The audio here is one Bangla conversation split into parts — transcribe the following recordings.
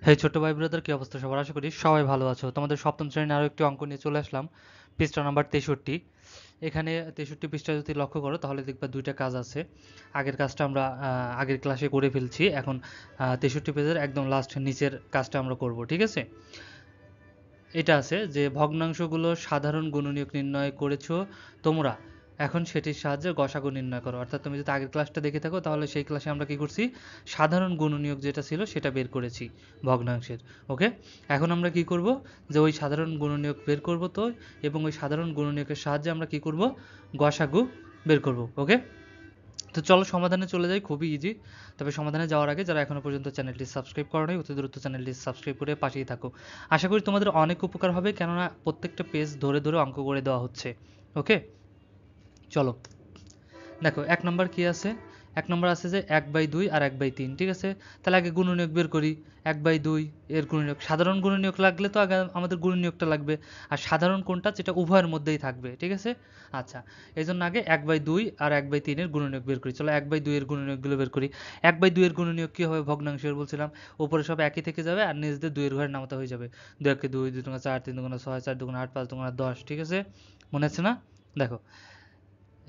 হেই ছোট্ট ভাই ব্রাদার, কি অবস্থা সবার? আশা করি সবাই ভালো আছো। তোমাদের সপ্তম শ্রেণীর আরো একটি অঙ্ক নিয়ে চলে আসলাম, পৃষ্ঠা নাম্বার 63। এখানে 63 পৃষ্ঠা যদি লক্ষ্য করো তাহলে দেখবা দুইটা কাজ আছে। আগের কাজটা আমরা আগের ক্লাসে করে ফেলছি। এখন 63 পেজের একদম লাস্ট নিচের কাজটা আমরা করব, ঠিক আছে? এটা আছে যে ভগ্নাংশগুলো সাধারণ গুণনীয়ক নির্ণয় করেছো তোমরা, এখন সেটির সাহায্যে গসাগু নির্ণয় করো। অর্থাৎ তুমি যদি আগের ক্লাসটা দেখে থাকো তাহলে সেই ক্লাসে আমরা কি করছি, সাধারণ গুণনীয়ক যেটা ছিল সেটা বের করেছি ভগ্নাংশের। ওকে, এখন আমরা কি করব, যে ওই সাধারণ গুণনীয়ক বের করব তো, এবং ওই সাধারণ গুণনীয়কের সাহায্যে আমরা কি করব, গসাগু বের করব। ওকে, তো চলো সমাধানে চলে যাই, খুবই ইজি। তবে সমাধানে যাওয়ার আগে যারা এখনো পর্যন্ত চ্যানেলটি সাবস্ক্রাইব করো নাই, অতি দ্রুত চ্যানেলটি সাবস্ক্রাইব করে পাশেই থাকো। আশা করি তোমাদের অনেক উপকার হবে, কেননা প্রত্যেকটা পেজ ধরে ধরে অঙ্ক করে দেওয়া হচ্ছে। ওকে, চলো দেখো এক নম্বর কি আছে। এক নম্বর আছে যে 1/2 আর 1/3, ঠিক আছে? তাহলে আগে গুণনীয়ক বের করি। 1/2 এর গুণনীয়ক, সাধারণ গুণনীয়ক লাগলে তো আগে আমাদের গুণনীয়কটা লাগবে। আর সাধারণ কোনটা, যেটা উভয়ের মধ্যেই থাকবে, ঠিক আছে? আচ্ছা, এই জন্য আগে 1/2 আর 1/3 এর গুণনীয়ক বের করি। চলো 1/2 এর গুণনীয়কগুলো বের করি। 1/2 এর গুণনীয়ক কি হবে, ভগ্নাংশের বলছিলাম, উপরে সব একই থেকে যাবে আর নিচ দিয়ে 2 এর ঘরে নামাতে হয়ে যাবে। 2 একে 2, 2 দুগুণে 4, 3 দুগুণে 6, 4 দুগুণে 8, 5 দুগুণে 10, ঠিক আছে? মনে আছে না? দেখো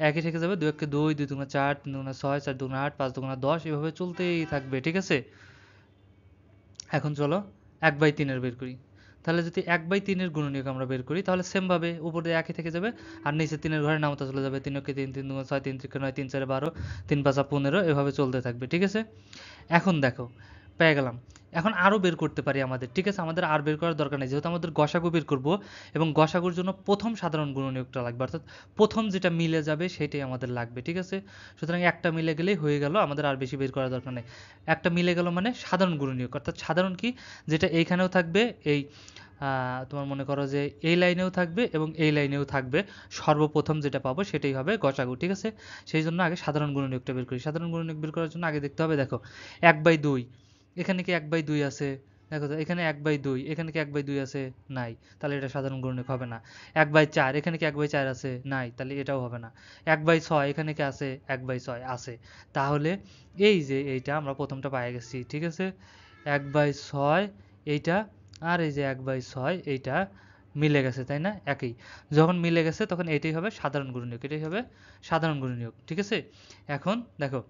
একই থেকে যাবে, 2 একে 2, 2 দুগুণে 4, 3 দুগুণে 6, 4 দুগুণে 8, 5 দুগুণে 10, এভাবে চলতেই থাকবে, ঠিক আছে? এখন চলো 1/3 এর বের করি। তাহলে যদি 1/3 এর গুণনীয়ক আমরা বের করি তাহলে সেম ভাবে উপরে একই থেকে যাবে আর নিচে 3 এর ঘরে নামতা চলে যাবে। 3 একে 3, 3 দুগুণে 6, 3 3 9, 3 4 12, 3 5 15, এভাবে চলতে থাকবে, ঠিক আছে? এখন দেখো পেয়ে গেলাম। এখন আরও বের করতে পারি আমাদের, ঠিক আছে? আমাদের আর বের করার দরকার নেই, যেহেতু আমাদের গসাগু বের করব এবং গসাগুর জন্য প্রথম সাধারণ গুণনীয়কটা লাগবে, অর্থাৎ প্রথম যেটা মিলে যাবে সেটাই আমাদের লাগবে, ঠিক আছে? সুতরাং একটা মিলে গেলেই হয়ে গেল, আমাদের আর বেশি বের করার দরকার নেই। একটা মিলে গেল মানে সাধারণ গুণনীয়ক, অর্থাৎ সাধারণ কি, যেটা এইখানেও থাকবে, এই তোমার মনে করো যে এই লাইনেও থাকবে এবং এই লাইনেও থাকবে, সর্বপ্রথম যেটা পাবো সেটাই হবে গসাগু, ঠিক আছে? সেই জন্য আগে সাধারণ গুণনীয়কটা বের করি। সাধারণ গুণনীয়ক বের করার জন্য আগে দেখতে হবে, দেখো 1/2, এখানে কি 1/2 আছে? দেখো তো এখানে 1/2, এখানে কি 1/2 আছে? নাই, তাহলে এটা সাধারণ গুণনীয়ক হবে না। 1/4, এখানে কি 1/4 আছে? নাই, তাহলে এটাও হবে না। 1/6, এখানে কি আছে? 1/6 আছে। তাহলে এই যে এইটা আমরা প্রথমটা পেয়ে গেছি, ঠিক আছে? 1/6 এইটা, আর এই যে 1/6 এইটা মিলে গেছে, তাই না? একই, যখন মিলে গেছে তখন এটাই হবে সাধারণ গুণনীয়ক, এটাই হবে সাধারণ গুণনীয়ক, ঠিক আছে? এখন দেখো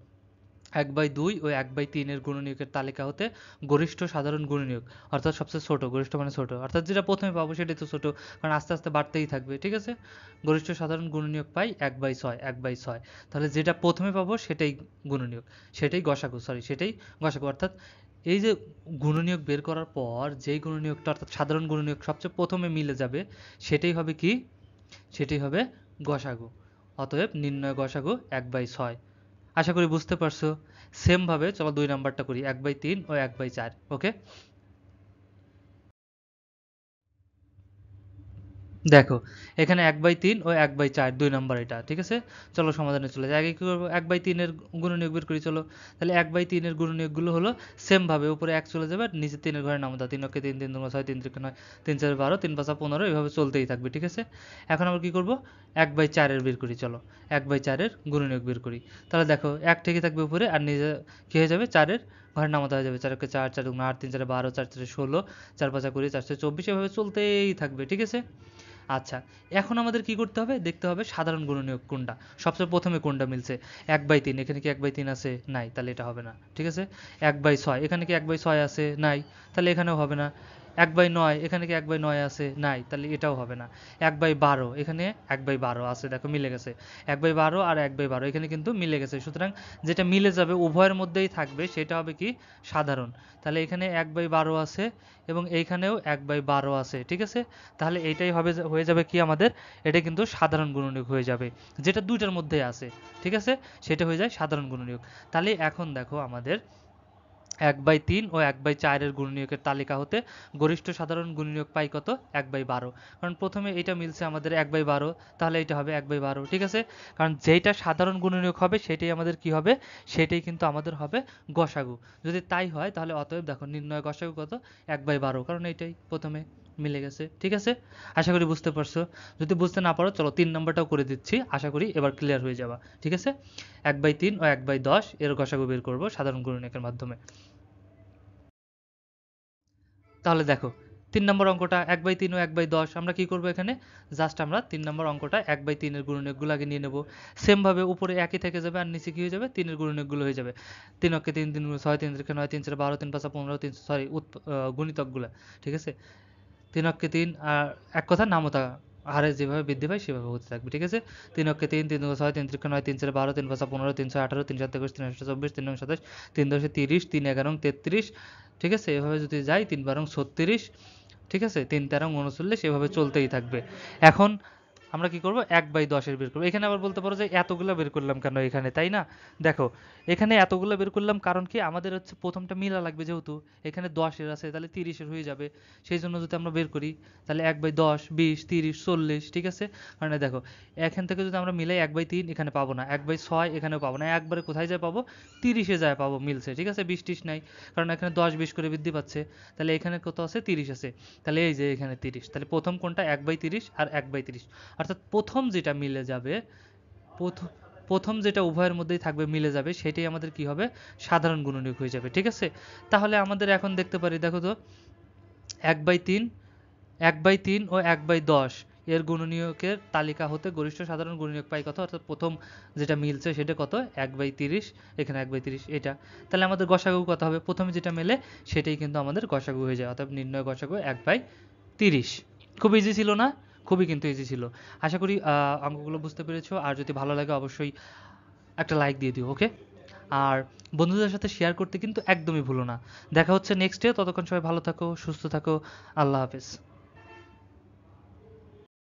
1/2 ও 1/3 এর গুণনীয়কের তালিকা হতে গরিষ্ঠ সাধারণ গুণনীয়ক, অর্থাৎ সবচেয়ে ছোট, গরিষ্ঠ মানে ছোট, অর্থাৎ যেটা প্রথমে পাবো সেটাই তো ছোট, কারণ আস্তে আস্তে বাড়তেই থাকবে, ঠিক আছে? গরিষ্ঠ সাধারণ গুণনীয়ক পাই 1/6, 1/6। তাহলে যেটা প্রথমে পাবো সেটাই গুণনীয়ক, সেটাই গসাগু, সরি সেটাই গসাগু। অর্থাৎ এই যে গুণনীয়ক বের করার পর যেই গুণনীয়কটা, অর্থাৎ সাধারণ গুণনীয়ক সবচেয়ে প্রথমে মিলে যাবে, সেটাই হবে কি, সেটাই হবে গসাগু। অতএব নির্ণয় গসাগু 1/6। আশা করি বুঝতে পারছো। সেম ভাবে চলো 2 নাম্বারটা করি, 1/3 ও 1/4। ওকে, দেখো এখানে 1/3 ও 1/4, 2 নম্বর এটা, ঠিক আছে? চলো সমাধানে চলে যাই। আগে কি করবো, 1/3 এর গুণনীয়ক বের করি চলো। তাহলে 1/3 এর গুণনীয়কগুলো হলো সেম ভাবে, উপরে 1 চলে যাবে আর নিচে 3 এর ঘরে নামতা। 3 অক্ষে 3, 3 দুগুণে 6, 3 3 9, 3 4 12, 3 5 15, এভাবে চলতেই থাকবে, ঠিক আছে? এখন আমরা কি করব, 1/4 এর বের করি চলো। 1/4 এর গুণনীয়ক বের করি। তাহলে দেখো 1 থেকে থাকবে উপরে আর নিচে কি হয়ে যাবে, 4 এর ঘরে নামতা হয়ে যাবে। 4 অক্ষে 4, 4 দুগুণে 8, 3 4 12, 4 4 16, 4 5 20, 4 24, এভাবে চলতেই থাকবে, ঠিক আছে? আচ্ছা, এখন আমাদের কি করতে হবে, দেখতে হবে সাধারণ গুণনীয়ক কোনটা, সবচেয়ে প্রথমে কোনটা মিলছে। 1/3, এখানে কি 1/3 আছে? নাই, তাহলে এটা হবে না, ঠিক আছে? 1/6, এখানে কি 1/6 আছে? নাই, তাহলে এখানেও হবে না। 1/9, এখানে কি 1/9 আছে? নাই, তাহলে এটাও হবে না। 1/12, এখানে 1/12 আছে, দেখো মিলে গেছে। 1/12 আর 1/12 এখানে কিন্তু মিলে গেছে, সুতরাং যেটা মিলে যাবে উভয়ের মধ্যেই থাকবে সেটা হবে কি, সাধারণ। তাহলে এখানে 1/12 আছে এবং এইখানেও 1/12 আছে, ঠিক আছে? তাহলে এইটাই হবে, হয়ে যাবে কি আমাদের, এটা কিন্তু সাধারণ গুণনীয়ক হয়ে যাবে, যেটা দুইটার মধ্যে আছে, ঠিক আছে? সেটা হয়ে যায় সাধারণ গুণনীয়ক। তাহলে এখন দেখো আমাদের 1/3 ও 1/4 এর গুণনীয়কের তালিকা হতে গরিষ্ঠ সাধারণ গুণনীয়ক পাই কত, 1/12। কারণ প্রথমে এটা মিলছে আমাদের 1/12, তাহলে এটা হবে 1/12, ঠিক আছে? কারণ যেইটা সাধারণ গুণনীয়ক হবে সেটাই আমাদের কি হবে, সেটাই কিন্তু আমাদের হবে গসাগু। যদি তাই হয় তাহলে অতএব দেখো নির্ণয় গসাগু কত, 1/12, কারণ এইটাই প্রথমে মিলে গেছে, ঠিক আছে? আশা করি বুঝতে পারছো। যদি বুঝতে না পারো চলো 3 নাম্বারটাও করে দিচ্ছি, আশা করি এবার ক্লিয়ার হয়ে যাবা, ঠিক আছে? 1/3 ও 1/10 এর গসাগু বের করবো সাধারণ গুণনীয়কের মাধ্যমে। তাহলে দেখো 3 নম্বর অঙ্কটা 1/3 ও 1/10 আমরা কি করব এখানে জাস্ট আমরা 3 নম্বর অঙ্কটা 1/3 এর গুণনীয়কগুলো আগে নিয়ে নেব। সেম ভাবে উপরে একই থেকে যাবে আর নিচে কি হয়ে যাবে 3 এর গুণনীয়কগুলো হয়ে যাবে। 3 অক্ষে 3 3 গুণ 6 3 3 9 3 4 12 3 5 15 3 সরি গুণিতকগুলো, ঠিক আছে? 3 অক্ষে 3 আর এক কথা নামতা হারে যেভাবে বৃদ্ধি পায় সেভাবে হতে থাকবে, ঠিক আছে? 3 অক্ষে 3 3 দুগুণে 6 3 3 9 3 4 12 3 5 15 3 6 18 3 7 21 3 8 24 3 9 27 3 10 30 3 11 33, ঠিক আছে? এভাবে যদি যাই 3 12 36, ঠিক আছে? 3 13 39, এভাবে চলতেই থাকবে। এখন আমরা কি করব 1/10 এর বের করব। এখানে আবার বলতে পারো যে এতগুলো বের করলাম কেন এখানে, তাই না? দেখো এখানে এতগুলো বের করলাম কারণ কি আমাদের হচ্ছে প্রথমটা মিলা লাগবে, যেহেতু এখানে 10 এর আছে তাহলে 30 এর হয়ে যাবে। সেই জন্য যদি আমরা বের করি তাহলে 1/10 20 30 40, ঠিক আছে? কারণ দেখো এখান থেকে যদি আমরা মিলাই 1/3 এখানে পাবো না, 1/6 এখানেও পাবো না, একবারে কোথায় যায় পাবো 30 এ যায় পাবো, মিলছে, ঠিক আছে? 20 30 নাই, কারণ এখানে 10 20 করে বৃদ্ধি পাচ্ছে। তাহলে এখানে কত আছে 30 আছে, তাহলে এই যে এখানে 30, তাহলে প্রথম কোনটা 1/30 আর 1/30, অর্থাৎ প্রথম যেটা মিলে যাবে, প্রথম প্রথম যেটা উভয়ের মধ্যেই থাকবে মিলে যাবে সেটাই আমাদের কি হবে সাধারণ গুণনীয়ক হয়ে যাবে, ঠিক আছে? তাহলে আমাদের এখন দেখতে পারি, দেখো তো 1/3 1/3 ও 1/10 এর গুণনীয়কের তালিকা হতে গরিষ্ঠ সাধারণ গুণনীয়ক পাই কত, অর্থাৎ প্রথম যেটা মিলছে সেটা কত 1/30, এখানে 1/30 এটা। তাহলে আমাদের গসাগু কত হবে, প্রথমে যেটা মেলে সেটাই কিন্তু আমাদের গসাগু হয়ে যায়, অর্থাৎ নির্ণয় গসাগু 1/30। খুব ইজি ছিল না? খুবই কিন্তু ইজি ছিল। আশা করি অঙ্কগুলো বুঝতে পেরেছো, আর যদি ভালো লাগে অবশ্যই একটা লাইক দিয়ে দিও, ওকে? আর বন্ধুদের সাথে শেয়ার করতে কিন্তু একদমই ভুলো না। দেখা হচ্ছে নেক্সট ডে, ততক্ষণ সবাই ভালো থাকো, সুস্থ থাকো, আল্লাহ হাফেজ।